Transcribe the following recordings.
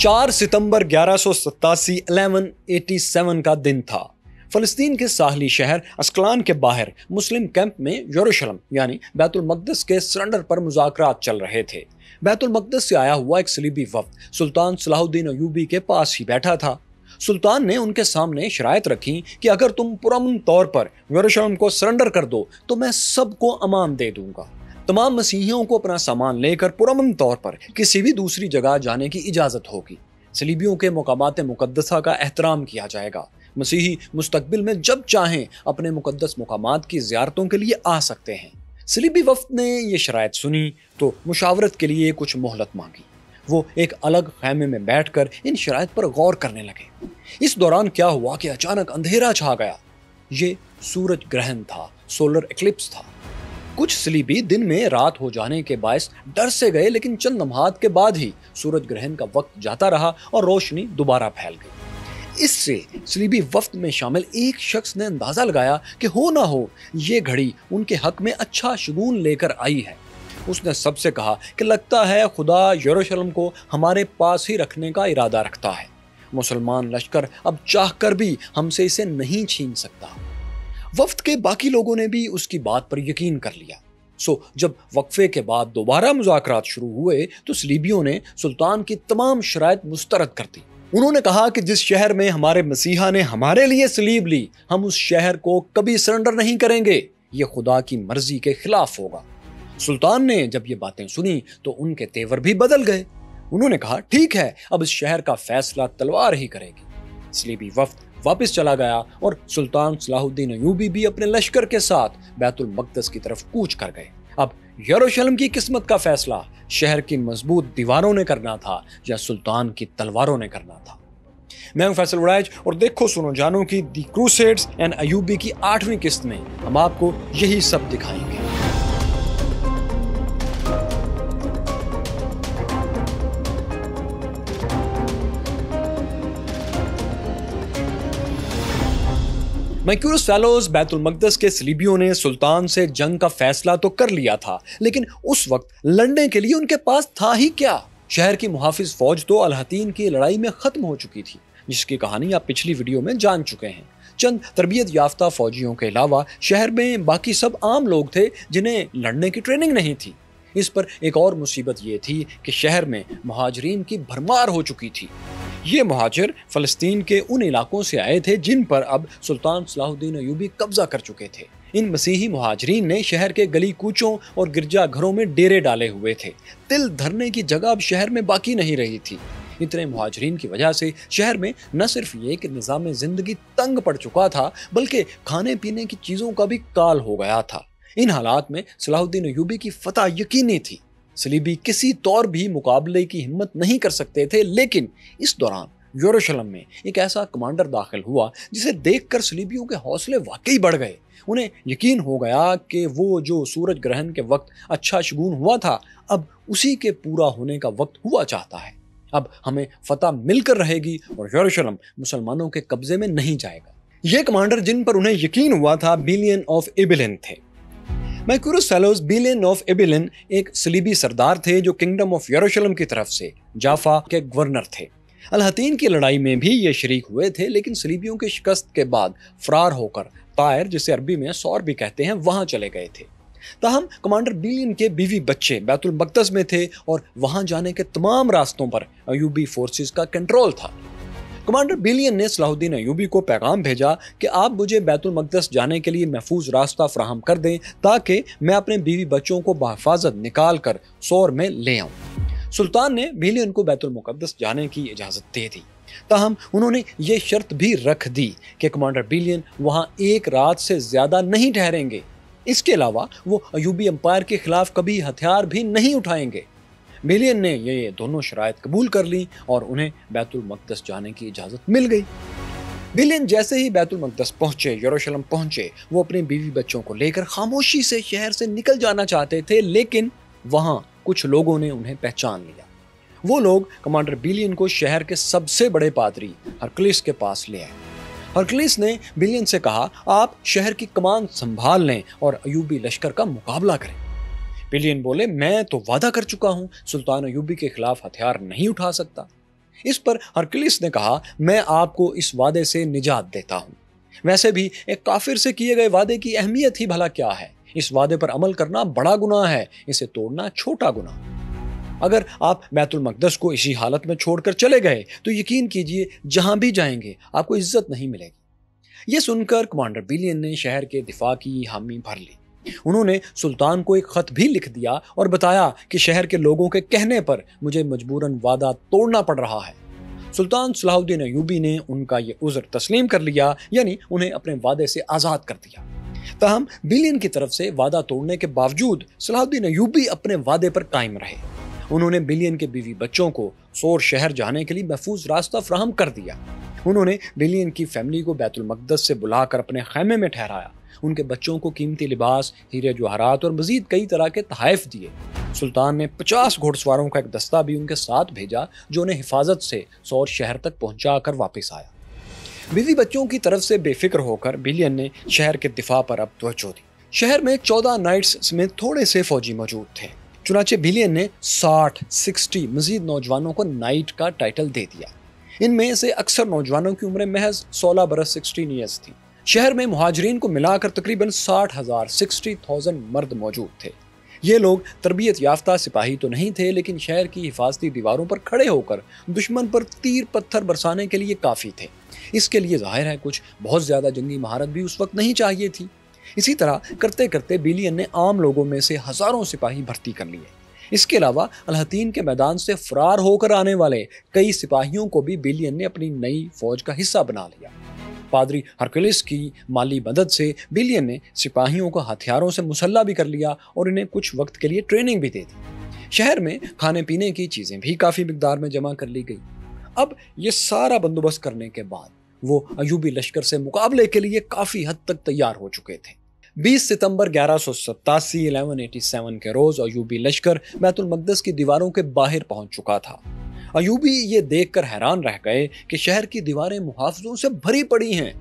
4 सितंबर 1187 1187 का दिन था। फलस्तीन के साहली शहर अस्कलान के बाहर मुस्लिम कैंप में यरूशलेम यानी बैतुल मक़दस के सरेंडर पर मुज़ाकरात चल रहे थे। बैतुल मक़दस से आया हुआ एक सलीबी वफ़द सुल्तान सलाहुद्दीन अय्यूबी के पास ही बैठा था। सुल्तान ने उनके सामने शराइत रखी कि अगर तुम पुरअमन तौर पर यरूशलेम को सरेंडर कर दो तो मैं सबको अमान दे दूंगा। तमाम मसीहियों को अपना सामान लेकर पुरअमन तौर पर किसी भी दूसरी जगह जाने की इजाज़त होगी। सलीबियों के मकामात मुक़द्दसा का एहतराम किया जाएगा। मसीही मुस्तकबिल में जब चाहें अपने मुक़द्दस मकामात की ज़ियारतों के लिए आ सकते हैं। सलीबी वफ़द ने यह शराइत सुनी तो मुशावरत के लिए कुछ मोहलत मांगी। वो एक अलग खैमे में बैठकर इन शराइत पर गौर करने लगे। इस दौरान क्या हुआ कि अचानक अंधेरा छा गया। ये सूरज ग्रहण था, सोलर एक्लिप्स था। कुछ सलीबी दिन में रात हो जाने के बायस डर से गए, लेकिन चंद लम्हात के बाद ही सूरज ग्रहण का वक्त जाता रहा और रोशनी दोबारा फैल गई। इससे सलीबी वफ़द में शामिल एक शख्स ने अंदाजा लगाया कि हो ना हो ये घड़ी उनके हक में अच्छा शगुन लेकर आई है। उसने सबसे कहा कि लगता है खुदा यरूशलेम को हमारे पास ही रखने का इरादा रखता है। मुसलमान लश्कर अब चाहकर भी हमसे इसे नहीं छीन सकता। वफ़द के बाकी लोगों ने भी उसकी बात पर यकीन कर लिया। जब वक्फे के बाद दोबारा मुज़ाकरात शुरू हुए तो सलीबियों ने सुल्तान की तमाम शराइत मुस्तरद कर दी। उन्होंने कहा कि जिस शहर में हमारे मसीहा ने हमारे लिए सलीब ली, हम उस शहर को कभी सरेंडर नहीं करेंगे। ये खुदा की मर्जी के खिलाफ होगा। सुल्तान ने जब ये बातें सुनी तो उनके तेवर भी बदल गए। उन्होंने कहा, ठीक है, अब इस शहर का फैसला तलवार ही करेगी। सलीबी वफ़द वापस चला गया और सुल्तान सलाहुद्दीन अय्यूबी भी अपने लश्कर के साथ बैतुल मक़दस की तरफ कूच कर गए। अब यरूशलेम की किस्मत का फैसला शहर की मजबूत दीवारों ने करना था या सुल्तान की तलवारों ने करना था। मैं हूं फैसल उड़ाइज और देखो सुनो जानो की दी क्रूसेड्स एंड अय्यूबी की 8वीं किस्त में हम आपको यही सब दिखाएंगे। मैक्यूरस फैलोज बैतुल मक़दस के सलीबियों ने सुल्तान से जंग का फैसला तो कर लिया था, लेकिन उस वक्त लड़ने के लिए उनके पास था ही क्या। शहर की मुहाफिज फौज तो अल-हतीन की लड़ाई में खत्म हो चुकी थी, जिसकी कहानी आप पिछली वीडियो में जान चुके हैं। चंद तरबियत याफ्ता फौजियों के अलावा शहर में बाकी सब आम लोग थे जिन्हें लड़ने की ट्रेनिंग नहीं थी। इस पर एक और मुसीबत ये थी कि शहर में मुहाजिरीन की भरमार हो चुकी थी। ये मुहाजिर फ़लस्तीन के उन इलाकों से आए थे जिन पर अब सुल्तान सलाहुद्दीन अय्यूबी कब्जा कर चुके थे। इन मसीही मुहाजिरीन ने शहर के गली कूचों और गिरजा घरों में डेरे डाले हुए थे। तिल धरने की जगह अब शहर में बाकी नहीं रही थी। इतने मुहाजिरीन की वजह से शहर में न सिर्फ ये कि निज़ाम ज़िंदगी तंग पड़ चुका था, बल्कि खाने पीने की चीज़ों का भी काल हो गया था। इन हालात में सलाहुद्दीन अय्यूबी की फतह यकीनी थी। सलीबी किसी तौर भी मुकाबले की हिम्मत नहीं कर सकते थे, लेकिन इस दौरान यरूशलेम में एक ऐसा कमांडर दाखिल हुआ जिसे देखकर सलीबियों के हौसले वाकई बढ़ गए। उन्हें यकीन हो गया कि वो जो सूरज ग्रहण के वक्त अच्छा शगुन हुआ था, अब उसी के पूरा होने का वक्त हुआ चाहता है। अब हमें फतह मिलकर रहेगी और यरूशलेम मुसलमानों के कब्जे में नहीं जाएगा। ये कमांडर जिन पर उन्हें यकीन हुआ था बिलियन ऑफ एबिलिन थे। मैक्यूरस फैलोज बिलियन ऑफ एबिलिन एक सलीबी सरदार थे जो किंगडम ऑफ यरूशलेम की तरफ से जाफा के गवर्नर थे। अल-हतीन की लड़ाई में भी ये शरीक हुए थे, लेकिन सलीबियों की शिकस्त के बाद फरार होकर तायर, जिसे अरबी में सौर भी कहते हैं, वहां चले गए थे। ताहम कमांडर बिलियन के बीवी बच्चे बैतुल मक़दस में थे और वहां जाने के तमाम रास्तों पर अय्यूबी फोर्सेस का कंट्रोल था। कमांडर बिलियन ने सलाहुद्दीन अय्यूबी को पैगाम भेजा कि आप मुझे बैतुल मक़दस जाने के लिए महफूज रास्ता फराहम कर दें ताकि मैं अपने बीवी बच्चों को बहिफाजत निकाल कर सौर में ले आऊं। सुल्तान ने बिलियन को बैतुल मुक़द्दस जाने की इजाज़त दे दी। ताहम उन्होंने ये शर्त भी रख दी कि कमांडर बिलियन वहाँ एक रात से ज़्यादा नहीं ठहरेंगे। इसके अलावा वो अय्यूबी एम्पायर के खिलाफ कभी हथियार भी नहीं उठाएंगे। बिलियन ने ये दोनों शराइत कबूल कर ली और उन्हें बैतुल मक़दस जाने की इजाज़त मिल गई। बिलियन जैसे ही बैतुल मक़दस पहुंचे, यरूशलेम पहुंचे, वो अपने बीवी बच्चों को लेकर खामोशी से शहर से निकल जाना चाहते थे, लेकिन वहां कुछ लोगों ने उन्हें पहचान लिया। वो लोग कमांडर बिलियन को शहर के सबसे बड़े पादरी हरकुलिस के पास ले आए। हरकुलिस ने बिलियन से कहा, आप शहर की कमान संभाल लें और अय्यूबी लश्कर का मुकाबला करें। बिलियन बोले, मैं तो वादा कर चुका हूं, सुल्तान अय्यूबी के खिलाफ हथियार नहीं उठा सकता। इस पर हरकुलिस ने कहा, मैं आपको इस वादे से निजात देता हूँ। वैसे भी एक काफिर से किए गए वादे की अहमियत ही भला क्या है? इस वादे पर अमल करना बड़ा गुनाह है, इसे तोड़ना छोटा गुनाह। अगर आप बैतुल मक़दस को इसी हालत में छोड़कर चले गए तो यकीन कीजिए जहां भी जाएंगे आपको इज्जत नहीं मिलेगी। यह सुनकर कमांडर बिलियन ने शहर के दिफा की हामी भर ली। उन्होंने सुल्तान को एक खत भी लिख दिया और बताया कि शहर के लोगों के कहने पर मुझे मजबूरन वादा तोड़ना पड़ रहा है। सुल्तान सलाहुद्दीन अय्यूबी ने उनका ये उज़्र तस्लीम कर लिया, यानी उन्हें अपने वादे से आज़ाद कर दिया। ताहम बिलियन की तरफ से वादा तोड़ने के बावजूद सलाहुद्दीन अय्यूबी अपने वादे पर कायम रहे। उन्होंने बिलियन के बीवी बच्चों को सोर शहर जाने के लिए महफूज रास्ता फ्राहम कर दिया। उन्होंने बिलियन की फैमिली को बैतुल मक़दस से बुलाकर अपने खैमे में ठहराया। उनके बच्चों को कीमती लिबास, हीरे जवाहरात और मजीद कई तरह के तोहफे दिए। सुल्तान ने 50 घुड़सवारों का एक दस्ता भी उनके साथ भेजा, जो उन्हें हिफाजत से सौर शहर तक पहुंचा कर वापस आया। बीवी बच्चों की तरफ से बेफिक्र होकर बिलियन ने शहर के दिफा पर अब तवज्जो दी। शहर में 14 नाइट्स समेत थोड़े से फौजी मौजूद थे। चुनाचे बिलियन ने 60 मजीद नौजवानों को नाइट का टाइटल दे दिया। इनमें से अक्सर नौजवानों की उम्र महज 16 बरस 16 ईयर्स थी। शहर में मुहाजिरीन को मिलाकर तकरीबन 60,000 मर्द मौजूद थे। ये लोग तरबियत याफ्ता सिपाही तो नहीं थे, लेकिन शहर की हिफाजती दीवारों पर खड़े होकर दुश्मन पर तीर पत्थर बरसाने के लिए काफ़ी थे। इसके लिए जाहिर है कुछ बहुत ज़्यादा जंगी महारत भी उस वक्त नहीं चाहिए थी। इसी तरह करते करते बिलियन ने आम लोगों में से हज़ारों सिपाही भर्ती कर लिए। इसके अलावा अलहतीन के मैदान से फरार होकर आने वाले कई सिपाहियों को भी बिलियन ने अपनी नई फौज का हिस्सा बना लिया। पादरी हरकुलिस की माली मदद से बिलियन ने सिपाहियों को हथियारों से मुसल्ला भी कर लिया और इन्हें कुछ वक्त के लिए ट्रेनिंग भी दे दी। शहर में खाने पीने की चीज़ें भी काफ़ी मिकदार में जमा कर ली गई। अब ये सारा बंदोबस्त करने के बाद वो अयूबी लश्कर से मुकाबले के लिए काफ़ी हद तक तैयार हो चुके थे। 20 सितंबर 1187 के रोज़ अयूबी लश्कर बैतुल मक़दस की दीवारों के बाहर पहुंच चुका था। अयूबी ये देखकर हैरान रह गए कि शहर की दीवारें मुहाफ़िज़ों से भरी पड़ी हैं,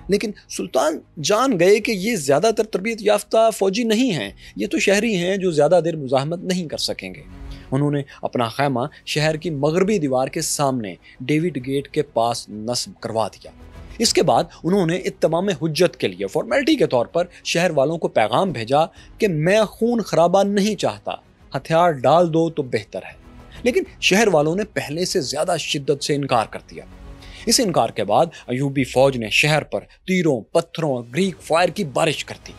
लेकिन सुल्तान जान गए कि ये ज़्यादातर तरबियत याफ्ता फ़ौजी नहीं हैं, ये तो शहरी हैं जो ज़्यादा देर मुज़ाहमत नहीं कर सकेंगे। उन्होंने अपना खैमा शहर की मगरबी दीवार के सामने डेविड गेट के पास नस्ब करवा दिया। इसके बाद उन्होंने इत्तमाम हुज्जत के लिए फॉर्मेलिटी के तौर पर शहर वालों को पैगाम भेजा कि मैं खून खराबा नहीं चाहता, हथियार डाल दो तो बेहतर है। लेकिन शहर वालों ने पहले से ज्यादा शिद्दत से इनकार कर दिया। इस इनकार के बाद अयूबी फौज ने शहर पर तीरों, पत्थरों और ग्रीक फायर की बारिश कर दी।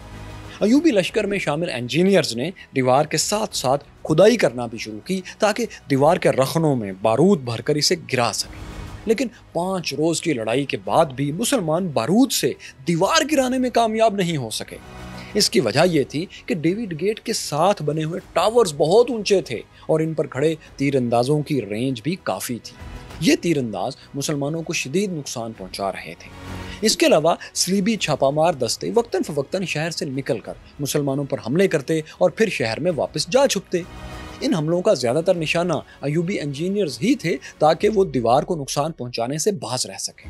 अयूबी लश्कर में शामिल इंजीनियर्स ने दीवार के साथ साथ खुदाई करना भी शुरू की ताकि दीवार के रखनों में बारूद भरकर इसे गिरा सके। लेकिन 5 रोज की लड़ाई के बाद भी मुसलमान बारूद से दीवार गिराने में कामयाब नहीं हो सके। इसकी वजह यह थी कि डेविड गेट के साथ बने हुए टावर्स बहुत ऊंचे थे और इन पर खड़े तीरंदाजों की रेंज भी काफी थी। ये तीरंदाज मुसलमानों को शदीद नुकसान पहुंचा रहे थे। इसके अलावा सलीबी छापामार दस्ते वक्तन फवक्तन शहर से निकलकर मुसलमानों पर हमले करते और फिर शहर में वापस जा छुपते। इन हमलों का ज्यादातर निशाना अयूबी इंजीनियर्स ही थे ताकि वो दीवार को नुकसान पहुंचाने से बाज रह सके।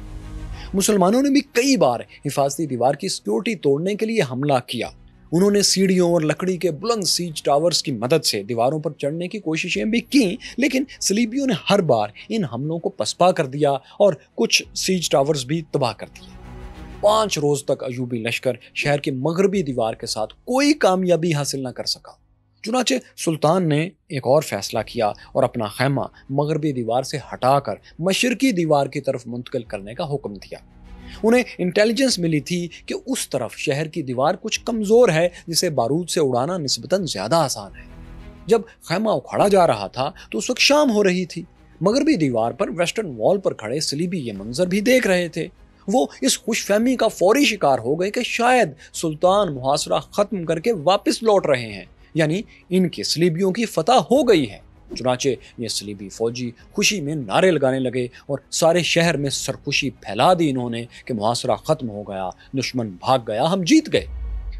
मुसलमानों ने भी कई बार हिफाजती दीवार की सिक्योरिटी तोड़ने के लिए हमला किया। उन्होंने सीढ़ियों और लकड़ी के बुलंद सीज टावर्स की मदद से दीवारों पर चढ़ने की कोशिशें भी की, लेकिन सलीबियों ने हर बार इन हमलों को पसपा कर दिया और कुछ सीज टावर्स भी तबाह कर दिए। 5 रोज तक अयूबी लश्कर शहर की मगरबी दीवार के साथ कोई कामयाबी हासिल न कर सका। चुनाचे सुल्तान ने एक और फैसला किया और अपना खैमा मगरबी दीवार से हटाकर मशरकी दीवार की तरफ मुंतकिल करने का हुक्म दिया। उन्हें इंटेलिजेंस मिली थी कि उस तरफ शहर की दीवार कुछ कमजोर है जिसे बारूद से उड़ाना निस्बतन ज्यादा आसान है। जब खैमा उखाड़ा जा रहा था तो उस वक्त शाम हो रही थी। मगरबी दीवार पर वेस्टर्न वॉल पर खड़े सलीबी ये मंजर भी देख रहे थे। वो इस खुशफहमी का फौरी शिकार हो गए कि शायद सुल्तान मुहासरा खत्म करके वापस लौट रहे हैं, यानी इनके सलीबियों की फतह हो गई है। चुनाचे ये सलीबी फौजी खुशी में नारे लगाने लगे और सारे शहर में सरखुशी फैला दी इन्होंने कि मुहासरा खत्म हो गया, दुश्मन भाग गया, हम जीत गए।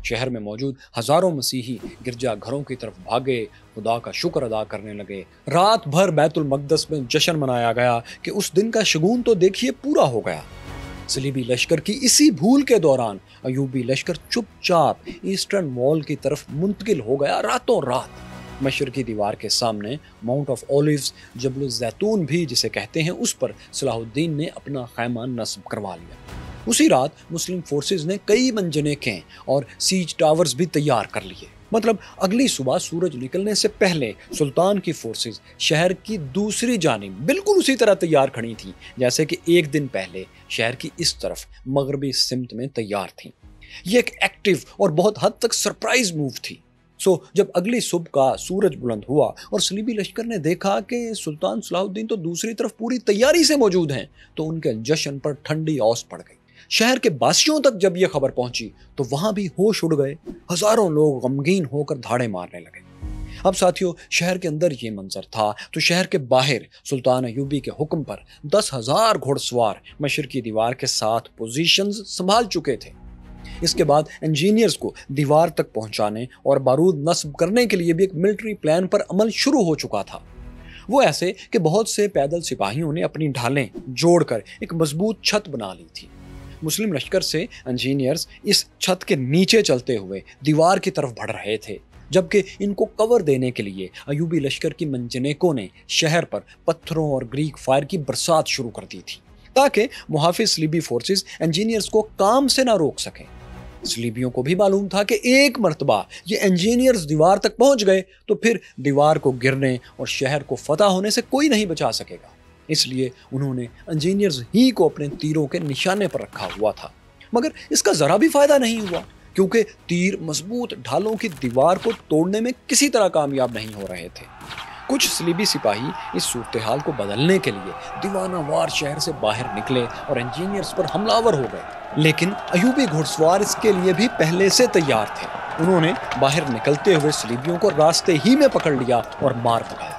शहर में मौजूद हजारों मसीही गिरजा घरों की तरफ भागे, खुदा का शुक्र अदा करने लगे। रात भर बैतुल मक़दस में जश्न मनाया गया कि उस दिन का शगुन तो देखिए पूरा हो गया। सलीबी लश्कर की इसी भूल के दौरान अयूबी लश्कर चुपचाप ईस्टर्न वॉल की तरफ मुंतकिल हो गया रातों रात। मशरकी दीवार के सामने माउंट ऑफ ओलिव्स, जबल जैतून भी जिसे कहते हैं, उस पर सलाहुद्दीन ने अपना खैमा नस्ब करवा लिया। उसी रात मुस्लिम फोर्सेस ने कई मंजनेकें और सीज टावर्स भी तैयार कर लिए। मतलब अगली सुबह सूरज निकलने से पहले सुल्तान की फोर्सेस शहर की दूसरी जानिब बिल्कुल उसी तरह तैयार खड़ी थी जैसे कि एक दिन पहले शहर की इस तरफ मगरबी सिमत में तैयार थी। ये एक एक्टिव और बहुत हद तक सरप्राइज मूव थी। जब अगली सुबह का सूरज बुलंद हुआ और सलीबी लश्कर ने देखा कि सुल्तान सलाहुद्दीन तो दूसरी तरफ पूरी तैयारी से मौजूद हैं, तो उनके जश्न पर ठंडी औस पड़ गई। शहर के बासियों तक जब यह खबर पहुंची तो वहां भी होश उड़ गए। हजारों लोग गमगीन होकर धाड़े मारने लगे। अब साथियों, शहर के अंदर ये मंजर था तो शहर के बाहर सुल्तान अयूबी के हुक्म पर 10,000 घुड़सवार मशरकी दीवार के 7 पोजीशंस संभाल चुके थे। इसके बाद इंजीनियर्स को दीवार तक पहुंचाने और बारूद नस्ब करने के लिए भी एक मिलिट्री प्लान पर अमल शुरू हो चुका था। वो ऐसे कि बहुत से पैदल सिपाहियों ने अपनी ढालें जोड़कर एक मजबूत छत बना ली थी। मुस्लिम लश्कर से इंजीनियर्स इस छत के नीचे चलते हुए दीवार की तरफ बढ़ रहे थे, जबकि इनको कवर देने के लिए अयूबी लश्कर की मंजनेकों ने शहर पर पत्थरों और ग्रीक फायर की बरसात शुरू कर दी थी ताकि मुहाफिज सलीबी फोर्सेस इंजीनियर्स को काम से ना रोक सकें। सलीबियों को भी मालूम था कि एक मर्तबा ये इंजीनियर्स दीवार तक पहुंच गए तो फिर दीवार को गिरने और शहर को फतह होने से कोई नहीं बचा सकेगा। इसलिए उन्होंने इंजीनियर्स ही को अपने तीरों के निशाने पर रखा हुआ था। मगर इसका जरा भी फायदा नहीं हुआ, क्योंकि तीर मजबूत ढालों की दीवार को तोड़ने में किसी तरह कामयाब नहीं हो रहे थे। कुछ सलीबी सिपाही इस सूरत हाल को बदलने के लिए दीवानावार शहर से बाहर निकले और इंजीनियर्स पर हमलावर हो गए, लेकिन अयूबी घुड़सवार इसके लिए भी पहले से तैयार थे। उन्होंने बाहर निकलते हुए सलीबियों को रास्ते ही में पकड़ लिया और मार भगाया।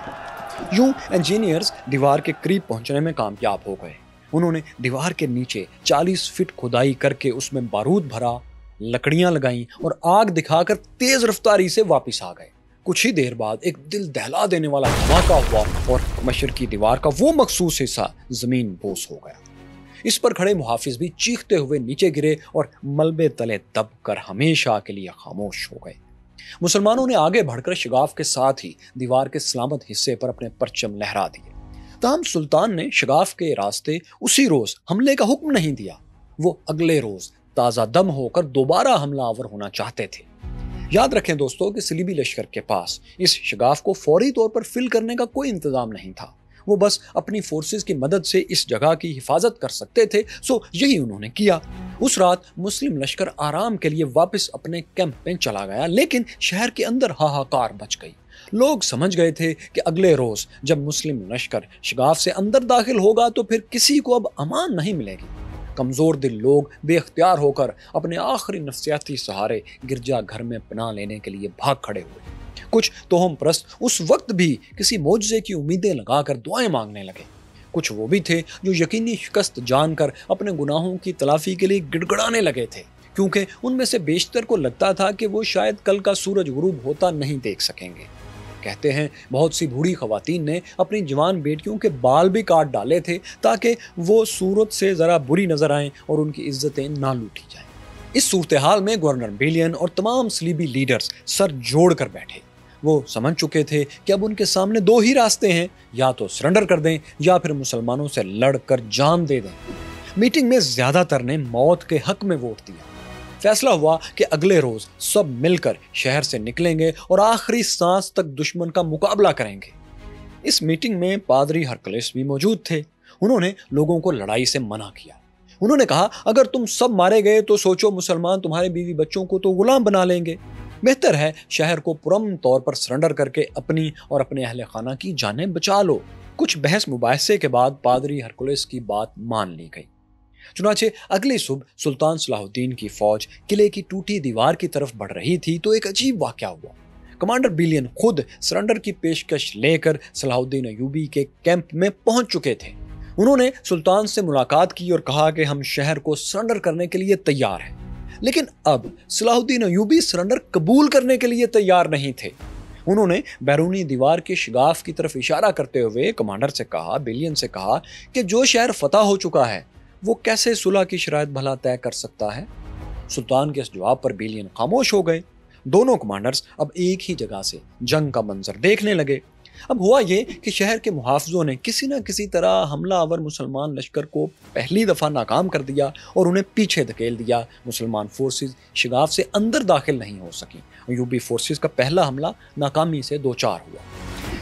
यूं इंजीनियर्स दीवार के करीब पहुंचने में कामयाब हो गए। उन्होंने दीवार के नीचे 40 फीट खुदाई करके उसमें बारूद भरा, लकड़ियां लगाईं और आग दिखाकर तेज रफ्तारी से वापस आ गए। कुछ ही देर बाद एक दिल दहला देने वाला धमाका हुआ और मशरकी दीवार का वो मखसूस हिस्सा जमीन बोस हो गया। इस पर खड़े मुहाफिज भी चीखते हुए नीचे गिरे और मलबे तले दबकर हमेशा के लिए खामोश हो गए। मुसलमानों ने आगे बढ़कर शगाफ के साथ ही दीवार के सलामत हिस्से पर अपने परचम लहरा दिए। ताहम सुल्तान ने शगाफ के रास्ते उसी रोज हमले का हुक्म नहीं दिया। वो अगले रोज ताजा दम होकर दोबारा हमलावर होना चाहते थे। याद रखें दोस्तों कि सलीबी लश्कर के पास इस शगाफ को फौरी तौर पर फिल करने का कोई इंतजाम नहीं था। वो बस अपनी फोर्सेस की मदद से इस जगह की हिफाजत कर सकते थे, यही उन्होंने किया। उस रात मुस्लिम लश्कर आराम के लिए वापस अपने कैंप में चला गया, लेकिन शहर के अंदर हाहाकार मच गई। लोग समझ गए थे कि अगले रोज जब मुस्लिम लश्कर शगाफ से अंदर दाखिल होगा तो फिर किसी को अब अमान नहीं मिलेगी। कमजोर दिल लोग बेख्तियार होकर अपने आखिरी नफ्सियाती सहारे गिरजा घर में पनाह लेने के लिए भाग खड़े हुए। कुछ तोहम परस्त उस वक्त भी किसी मोजज़े की उम्मीदें लगाकर दुआएं मांगने लगे। कुछ वो भी थे जो यकीनी शिकस्त जानकर अपने गुनाहों की तलाफी के लिए गिड़गड़ाने लगे थे, क्योंकि उनमें से बेशतर को लगता था कि वो शायद कल का सूरज गुरूब होता नहीं देख सकेंगे। कहते हैं बहुत सी बूढ़ी खवातीन ने अपनी जवान बेटियों के बाल भी काट डाले थे ताकि वो सूरत से जरा बुरी नजर आएं और उनकी इज्जतें ना लूटी जाएं। इस सूरत हाल में गवर्नर बिलियन और तमाम सलीबी लीडर्स सर जोड़ कर बैठे। वो समझ चुके थे कि अब उनके सामने 2 ही रास्ते हैं, या तो सरेंडर कर दें या फिर मुसलमानों से लड़कर जान दे दें। मीटिंग में ज्यादातर ने मौत के हक में वोट दिया। फैसला हुआ कि अगले रोज सब मिलकर शहर से निकलेंगे और आखिरी सांस तक दुश्मन का मुकाबला करेंगे। इस मीटिंग में पादरी हरकुलिस भी मौजूद थे। उन्होंने लोगों को लड़ाई से मना किया। उन्होंने कहा, अगर तुम सब मारे गए तो सोचो मुसलमान तुम्हारे बीवी बच्चों को तो गुलाम बना लेंगे। बेहतर है शहर को पुरअमन तौर पर सरेंडर करके अपनी और अपने अहले खाना की जानें बचा लो। कुछ बहस मुबाहसे के बाद पादरी हरकुलिस की बात मान ली गई। चुनाचे अगली सुबह सुल्तान सलाहुद्दीन की फौज किले की टूटी दीवार की तरफ बढ़ रही थी तो एक अजीब वाकया हुआ। कमांडर बिलियन खुद सरेंडर की पेशकश लेकर सलाहुद्दीन अयूबी के कैंप में पहुंच चुके थे। उन्होंने सुल्तान से मुलाकात की और कहा कि हम शहर को सरेंडर करने के लिए तैयार हैं। लेकिन अब सलाहुद्दीन अयूबी सरेंडर कबूल करने के लिए तैयार नहीं थे। उन्होंने बैरूनी दीवार के शिगाफ की तरफ इशारा करते हुए कमांडर से कहा, बिलियन से कहा कि जो शहर फतह हो चुका है वो कैसे सुलह की शराइत भला तय कर सकता है। सुल्तान के इस जवाब पर बिलियन खामोश हो गए। दोनों कमांडर्स अब एक ही जगह से जंग का मंजर देखने लगे। अब हुआ ये कि शहर के मुहाफिजों ने किसी न किसी तरह हमलावर मुसलमान लश्कर को पहली दफा नाकाम कर दिया और उन्हें पीछे धकेल दिया। मुसलमान फोर्सेस शिगाफ से अंदर दाखिल नहीं हो सकी। यूबी फोर्सेस का पहला हमला नाकामी से दो चार हुआ।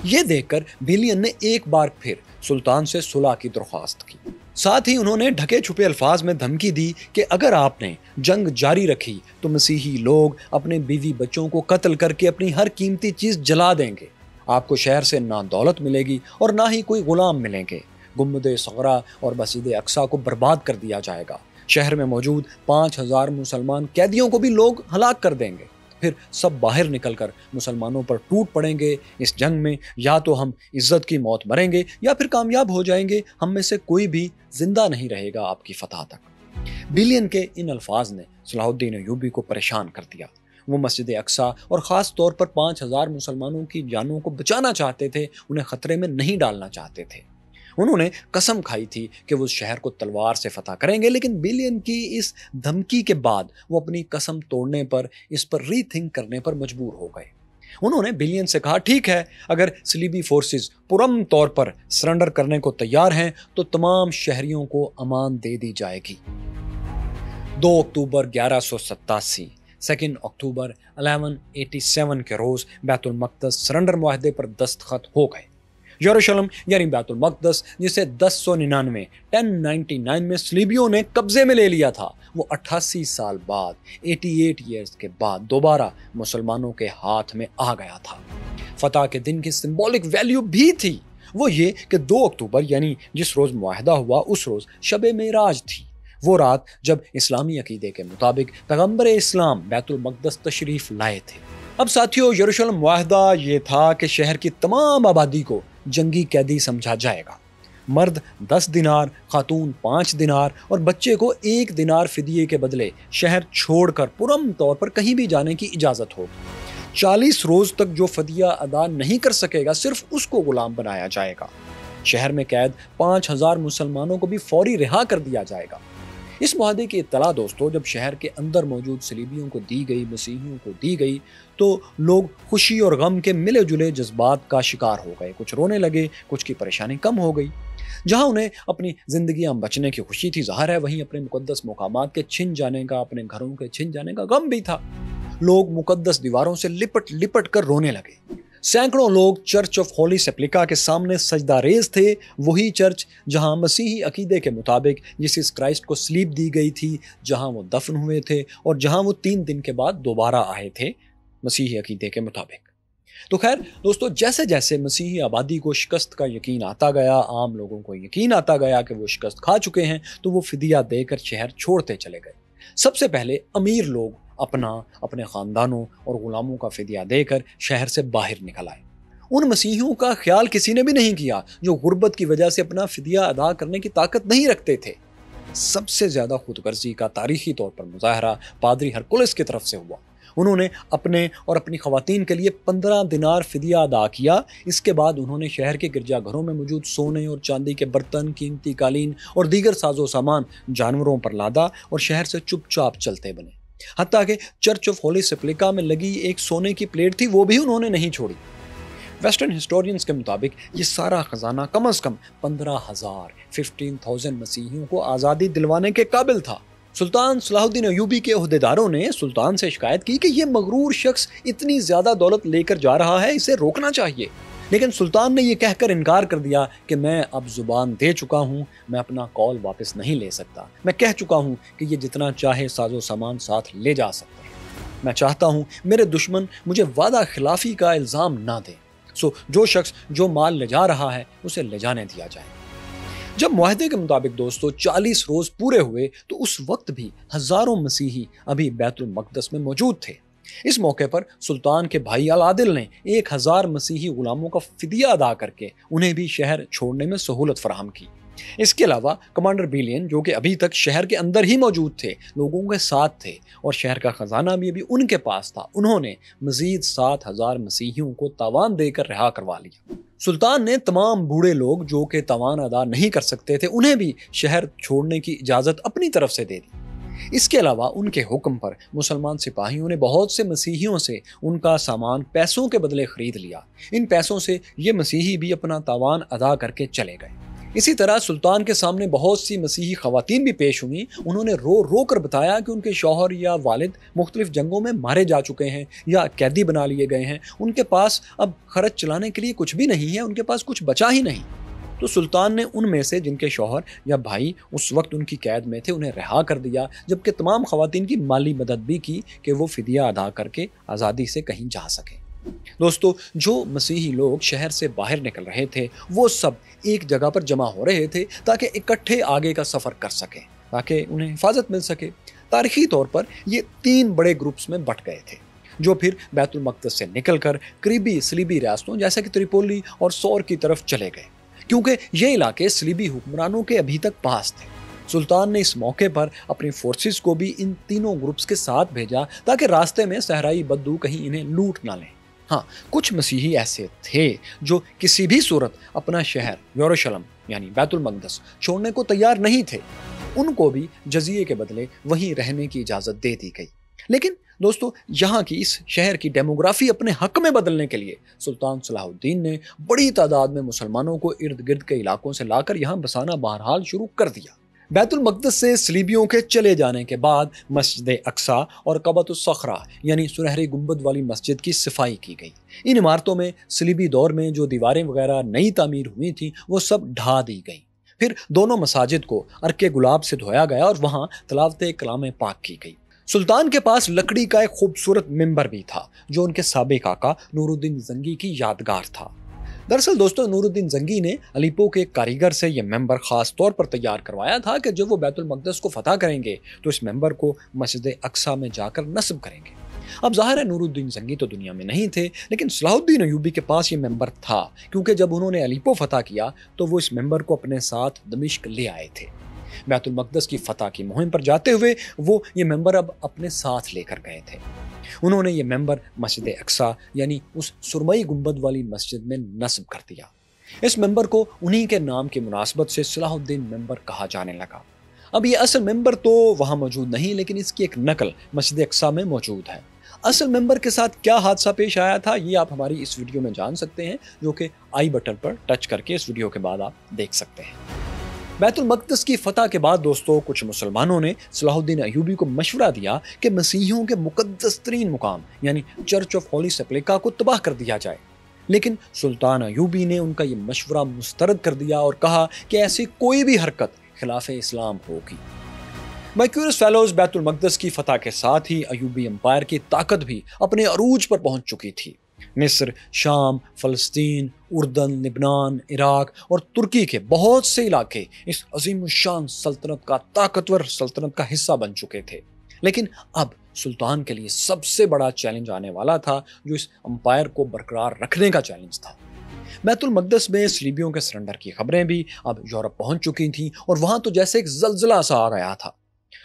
ये देखकर बिलियन ने एक बार फिर सुल्तान से सुलह की दरख्वास्त की। साथ ही उन्होंने ढके छुपे अल्फाज में धमकी दी कि अगर आपने जंग जारी रखी तो मसीही लोग अपने बीवी बच्चों को कत्ल करके अपनी हर कीमती चीज जला देंगे। आपको शहर से ना दौलत मिलेगी और ना ही कोई गुलाम मिलेंगे। गुम्बद सगरा और मस्जिद अक्सा को बर्बाद कर दिया जाएगा। शहर में मौजूद 5000 मुसलमान कैदियों को भी लोग हलाक कर देंगे। फिर सब बाहर निकलकर मुसलमानों पर टूट पड़ेंगे। इस जंग में या तो हम इज्जत की मौत मरेंगे या फिर कामयाब हो जाएंगे। हम में से कोई भी जिंदा नहीं रहेगा आपकी फतह तक। बिलियन के इन अल्फाज ने सलाहुद्दीन अय्यूबी को परेशान कर दिया। वो मस्जिद अक्सा और ख़ास तौर पर 5000 मुसलमानों की जानों को बचाना चाहते थे, उन्हें खतरे में नहीं डालना चाहते थे। उन्होंने कसम खाई थी कि वो शहर को तलवार से फतह करेंगे, लेकिन बिलियन की इस धमकी के बाद वो अपनी कसम तोड़ने पर, इस पर रीथिंक करने पर मजबूर हो गए। उन्होंने बिलियन से कहा, ठीक है, अगर सलीबी फोर्सेस पुरम तौर पर सरेंडर करने को तैयार हैं तो तमाम शहरियों को अमान दे दी जाएगी। 2 अक्टूबर 1187, 2 अक्टूबर 1187 के रोज बैतुल मक़दस सरेंडर मुआहदे पर दस्तखत हो गए। यरूशलेम यानी बैतुल मक़दस, जिसे 1099 में सलीबियों ने कब्जे में ले लिया था, वो 88 साल बाद, 88 ईयर्स के बाद दोबारा मुसलमानों के हाथ में आ गया था। फतह के दिन की सिंबॉलिक वैल्यू भी थी, वो ये कि 2 अक्टूबर यानी जिस रोज मुआहदा हुआ उस रोज शब मेराज थी। वो रात जब इस्लामी अकीदे के मुताबिक पैगंबर इस्लाम बैतुल मक़दस तशरीफ लाए थे। अब साथियों, यरूशलेम मुआहदा ये था कि शहर की तमाम आबादी को जंगी कैदी समझा जाएगा। मर्द 10 दिनार, खातून 5 दिनार और बच्चे को 1 दिनार फिदिये के बदले शहर छोड़कर पुरम तौर पर कहीं भी जाने की इजाज़त होगी। 40 रोज तक जो फदिया अदा नहीं कर सकेगा, सिर्फ उसको गुलाम बनाया जाएगा। शहर में कैद 5000 मुसलमानों को भी फौरी रिहा कर दिया जाएगा। इस मुआहदे की इत्तला दोस्तों जब शहर के अंदर मौजूद सलीबियों को दी गई, मसीहियों को दी गई, तो लोग खुशी और गम के मिले जुले जज्बात का शिकार हो गए। कुछ रोने लगे, कुछ की परेशानी कम हो गई। जहां उन्हें अपनी जिंदगियां बचने की खुशी थी ज़ाहिर है, वहीं अपने मुकद्दस मुकामात के छिन जाने का, अपने घरों के छिन जाने का गम भी था। लोग मुकद्दस दीवारों से लिपट लिपट कर रोने लगे। सैकड़ों लोग चर्च ऑफ होली सेप्लिका के सामने सजदा रेज थे, वही चर्च जहां मसीही अकीदे के मुताबिक जीसस क्राइस्ट को सलीब दी गई थी, जहां वो दफन हुए थे और जहां वो 3 दिन के बाद दोबारा आए थे मसीही अकीदे के मुताबिक। तो खैर दोस्तों, जैसे जैसे मसीही आबादी को शिकस्त का यकीन आता गया, आम लोगों को यकीन आता गया कि वो शिकस्त खा चुके हैं, तो वो फिदिया देकर शहर छोड़ते चले गए। सबसे पहले अमीर लोग अपने खानदानों और गुलामों का फिदिया देकर शहर से बाहर निकल आए। उन मसीहियों का ख्याल किसी ने भी नहीं किया जो गुर्बत की वजह से अपना फिदिया अदा करने की ताकत नहीं रखते थे। सबसे ज्यादा खुदगर्जी का तारीखी तौर पर मुजाहरा पादरी हरकुलिस की तरफ से हुआ। उन्होंने अपने और अपनी खवातीन के लिए 15 दिनार फिदिया अदा किया। इसके बाद उन्होंने शहर के गिरजाघरों में मौजूद सोने और चांदी के बर्तन, कीमती कालीन और दीगर साजो सामान जानवरों पर लादा और शहर से चुपचाप चलते बने। हत्ता कि चर्च ऑफ होली सेप्लिका में लगी एक सोने की प्लेट थी, वो भी उन्होंने नहीं छोड़ी। वेस्टर्न हिस्टोरियंस के मुताबिक ये सारा खजाना कम से कम 15,000 मसीहियों को आज़ादी दिलवाने के काबिल था। सुल्तान सलाहुद्दीन अय्यूबी के ओहदेदारों ने सुल्तान से शिकायत की कि ये मगरूर शख्स इतनी ज्यादा दौलत लेकर जा रहा है, इसे रोकना चाहिए। लेकिन सुल्तान ने यह कहकर इनकार कर दिया कि मैं अब जुबान दे चुका हूं, मैं अपना कॉल वापस नहीं ले सकता। मैं कह चुका हूं कि ये जितना चाहे साजो सामान साथ ले जा सकते हैं। मैं चाहता हूं मेरे दुश्मन मुझे वादा खिलाफी का इल्जाम ना दें। सो जो शख्स जो माल ले जा रहा है उसे ले जाने दिया जाए। जब मुआहदे के मुताबिक दोस्तों 40 रोज पूरे हुए तो उस वक्त भी हजारों मसीही अभी बैतुल मक़दस में मौजूद थे। इस मौके पर सुल्तान के भाई अल आदिल ने 1000 मसीही गुलामों का फिदिया अदा करके उन्हें भी शहर छोड़ने में सहूलत फराहम की। इसके अलावा कमांडर बिलियन, जो कि अभी तक शहर के अंदर ही मौजूद थे, लोगों के साथ थे और शहर का खजाना भी अभी उनके पास था, उन्होंने मजीद 7000 मसीहियों को तावान देकर रिहा करवा लिया। सुल्तान ने तमाम बूढ़े लोग जो कि तावान अदा नहीं कर सकते थे, उन्हें भी शहर छोड़ने की इजाज़त अपनी तरफ से दे दी। اس کے علاوہ ان کے حکم پر مسلمان سپاہیوں نے بہت سے مسیحیوں سے ان کا سامان پیسوں کے بدلے خرید لیا۔ ان پیسوں سے یہ مسیحی بھی اپنا تاوان ادا کر کے چلے گئے۔ اسی طرح سلطان کے سامنے بہت سی مسیحی خواتین بھی پیش ہوئیں۔ انہوں نے رو رو کر بتایا کہ ان کے شوہر یا والد مختلف جنگوں میں مارے جا چکے ہیں یا قیدی بنا لیے گئے ہیں، ان کے پاس اب خرچ چلانے کے لیے کچھ بھی نہیں ہے، ان کے پاس کچھ بچا ہی نہیں۔ تو سلطان نے ان میں سے جن کے شوہر یا بھائی اس وقت ان کی قید میں تھے انہیں رہا کر دیا، جبکہ تمام خواتین کی مالی مدد بھی کی کہ وہ فدیہ ادا کر کے آزادی سے کہیں جا سکیں۔ دوستو، جو مسیحی لوگ شہر سے باہر نکل رہے تھے وہ سب ایک جگہ پر جمع ہو رہے تھے تاکہ اکٹھے آگے کا سفر کر سکیں، تاکہ انہیں حفاظت مل سکے۔ تاریخی طور پر یہ 3 بڑے گروپس میں بٹ گئے تھے، جو پھر بیت المقدس سے نکل کر قریبی صلیبی ریاستوں جیسے کہ تریپولی اور سور کی طرف چلے گئے، کیونکہ یہ علاقے صلیبی حکمرانوں کے ابھی تک پاس تھے۔ سلطان نے اس موقع پر اپنی فورسز کو بھی ان تینوں گروپس کے ساتھ بھیجا تاکہ راستے میں صحرائی بدو کہیں انہیں لوٹ نہ لیں۔ ہاں، کچھ مسیحی ایسے تھے جو کسی بھی صورت اپنا شہر یروشلم یعنی بیت المقدس چھوڑنے کو تیار نہیں تھے، ان کو بھی جزیے کے بدلے وہیں رہنے کی اجازت دے دی گئی۔ لیکن دوستو، یہاں کی اس شہر کی ڈیموگرافی اپنے حق میں بدلنے کے لیے سلطان صلاح الدین نے بڑی تعداد میں مسلمانوں کو ارد گرد کے علاقوں سے لا کر یہاں بسانا بہرحال شروع کر دیا۔ بیت المقدس سے صلیبیوں کے چلے جانے کے بعد مسجد اقصی اور قبۃ الصخرہ یعنی سنہری گنبد والی مسجد کی صفائی کی گئی۔ ان عمارتوں میں صلیبی دور میں جو دیواریں وغیرہ نئی تعمیر ہوئی تھیں وہ سب ڈھا دی گئیں۔ پھر دونوں مساجد کو عرق گلاب سے دھویا گیا اور وہاں تلاوت کلام پاک کی گئی۔ سلطان کے پاس لکڑی کا ایک خوبصورت ممبر بھی تھا جو ان کے سابق آقا نور الدین زنگی کی یادگار تھا۔ دراصل دوستو، نور الدین زنگی نے الیپو کے کاریگر سے یہ ممبر خاص طور پر تیار کروایا تھا کہ جب وہ بیت المقدس کو فتح کریں گے تو اس ممبر کو مسجد اقصی میں جا کر نصب کریں گے۔ اب ظاہر ہے نور الدین زنگی تو دنیا میں نہیں تھے، لیکن صلاح الدین ایوبی کے پاس یہ ممبر تھا، کیونکہ جب انہوں نے الیپو فتح کیا تو وہ اس ممبر کو اپنے ساتھ دمشق لے آئے تھے۔ بیت المقدس کی فتح کی مہم پر جاتے ہوئے وہ یہ ممبر اب اپنے ساتھ لے کر گئے تھے۔ انہوں نے یہ ممبر مسجد اقصی یعنی اس سرمئی گنبد والی مسجد میں نصب کر دیا۔ اس ممبر کو انہی کے نام کی مناسبت سے صلاح الدین ممبر کہا جانے لگا۔ اب یہ اصل ممبر تو وہاں موجود نہیں، لیکن اس کی ایک نقل مسجد اقصی میں موجود ہے۔ اصل ممبر کے ساتھ کیا حادثہ پیش آیا تھا یہ آپ ہماری اس ویڈیو میں جان سکتے ہیں، جو کہ آئی بٹن پر ٹچ کر کے اس ویڈیو کے بعد آپ دیکھ سکتے ہیں۔ بیت المقدس کی فتح کے بعد دوستو، کچھ مسلمانوں نے صلاح الدین ایوبی کو مشورہ دیا کہ مسیحیوں کے مقدس ترین مقام یعنی چرچ آف ہولی سیپلیکا کو تباہ کر دیا جائے، لیکن سلطان ایوبی نے ان کا یہ مشورہ مسترد کر دیا اور کہا کہ ایسی کوئی بھی حرکت خلاف اسلام ہوگی۔ مائیکیورس فیلوز، بیت المقدس کی فتح کے ساتھ ہی ایوبی امپائر کی طاقت بھی اپنے عروج پر پہنچ چکی تھی۔ مصر، شام، فلسطین، اردن، لبنان، عراق اور ترکی کے بہت سے علاقے اس عظیم الشان سلطنت کا طاقتور سلطنت کا حصہ بن چکے تھے۔ لیکن اب سلطان کے لیے سب سے بڑا چیلنج آنے والا تھا، جو اس امپائر کو برقرار رکھنے کا چیلنج تھا۔ بیت المقدس میں صلیبیوں کے سرنڈر کی خبریں بھی اب یورپ پہنچ چکی تھیں اور وہاں تو جیسے ایک زلزلہ سا آ گیا تھا۔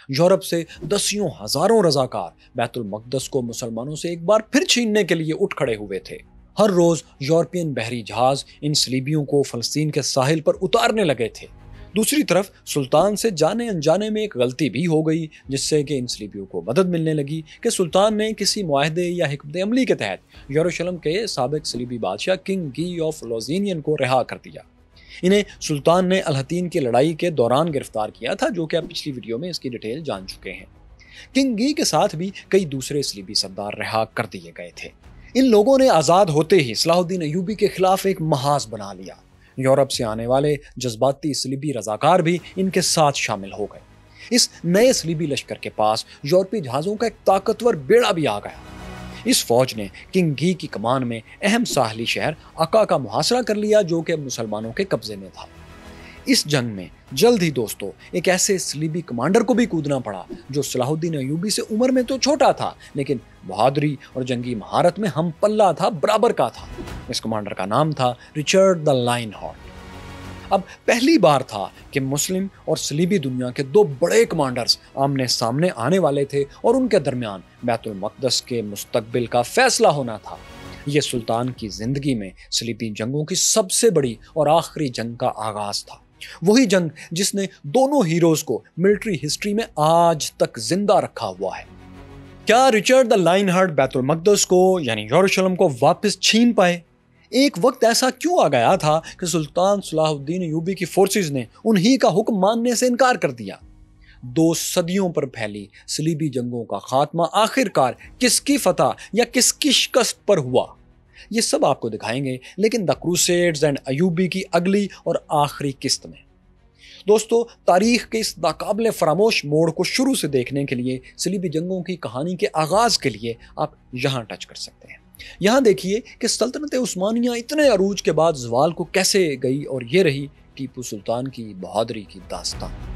یورپ سے دسیوں ہزاروں رضاکار بیت المقدس کو مسلمانوں سے ایک بار پھر چھیننے کے لیے اٹھ کھڑے ہوئے تھے۔ ہر روز یورپین بحری جہاز ان صلیبیوں کو فلسطین کے ساحل پر اتارنے لگے تھے۔ دوسری طرف سلطان سے جانے انجانے میں ایک غلطی بھی ہو گئی، جس سے کہ ان صلیبیوں کو مدد ملنے لگی کہ سلطان نے کسی معاہدے یا حکمت عملی کے تحت یروشلم کے سابق صلیبی بادشاہ کنگ گی آف لوزینین کو رہا کر دیا۔ انہیں سلطان نے الحتین کی لڑائی کے دوران گرفتار کیا تھا، جو کہ آپ پچھلی ویڈیو میں اس کی ڈیٹیل جان چکے ہیں۔ کنگ گی کے ساتھ بھی کئی دوسرے صلیبی سردار رہا کر دیے گئے تھے۔ ان لوگوں نے آزاد ہوتے ہی صلاح الدین ایوبی کے خلاف ایک محاذ بنا لیا۔ یورپ سے آنے والے جذباتی صلیبی رضاکار بھی ان کے ساتھ شامل ہو گئے۔ اس نئے صلیبی لشکر کے پاس یورپی جہازوں کا ایک طاقتور بیڑا بھی آ گیا۔ اس فوج نے کنگ گی کی کمان میں اہم ساحلی شہر عکا کا محاصرہ کر لیا، جو کہ مسلمانوں کے قبضے میں تھا۔ اس جنگ میں جلد ہی دوستو ایک ایسے صلیبی کمانڈر کو بھی کودنا پڑا جو صلاح الدین ایوبی سے عمر میں تو چھوٹا تھا، لیکن بہادری اور جنگی مہارت میں ہم پلہ تھا، برابر کا تھا۔ اس کمانڈر کا نام تھا رچرڈ دا لائن ہارٹ۔ اب پہلی بار تھا کہ مسلم اور صلیبی دنیا کے دو بڑے کمانڈرز آمنے سامنے آنے والے تھے اور ان کے درمیان بیت المقدس کے مستقبل کا فیصلہ ہونا تھا۔ یہ سلطان کی زندگی میں صلیبی جنگوں کی سب سے بڑی اور آخری جنگ کا آغاز تھا۔ وہی جنگ جس نے دونوں ہیروز کو ملٹری ہسٹری میں آج تک زندہ رکھا ہوا ہے۔ کیا رچرڈ دا لائن ہارٹ بیت المقدس کو یعنی یروشلم کو واپس چھین پائے؟ ایک وقت ایسا کیوں آ گیا تھا کہ سلطان صلاح الدین ایوبی کی فورسز نے انہی کا حکم ماننے سے انکار کر دیا؟ 2 صدیوں پر پھیلی صلیبی جنگوں کا خاتمہ آخر کار کس کی فتح یا کس کی شکست پر ہوا؟ یہ سب آپ کو دکھائیں گے، لیکن دا کروسیڈز اینڈ ایوبی کی اگلی اور آخری قسط میں۔ دوستو، تاریخ کے اس ناقابل فراموش موڑ کو شروع سے دیکھنے کے لیے، صلیبی جنگوں کی کہانی کے آغاز کے لیے آپ یہاں ٹچ کر سکتے ہیں۔ یہاں دیکھیے کہ سلطنت عثمانیہ اتنے عروج کے بعد زوال کو کیسے گئی، اور یہ رہی ٹیپو سلطان کی بہادری کی داستان۔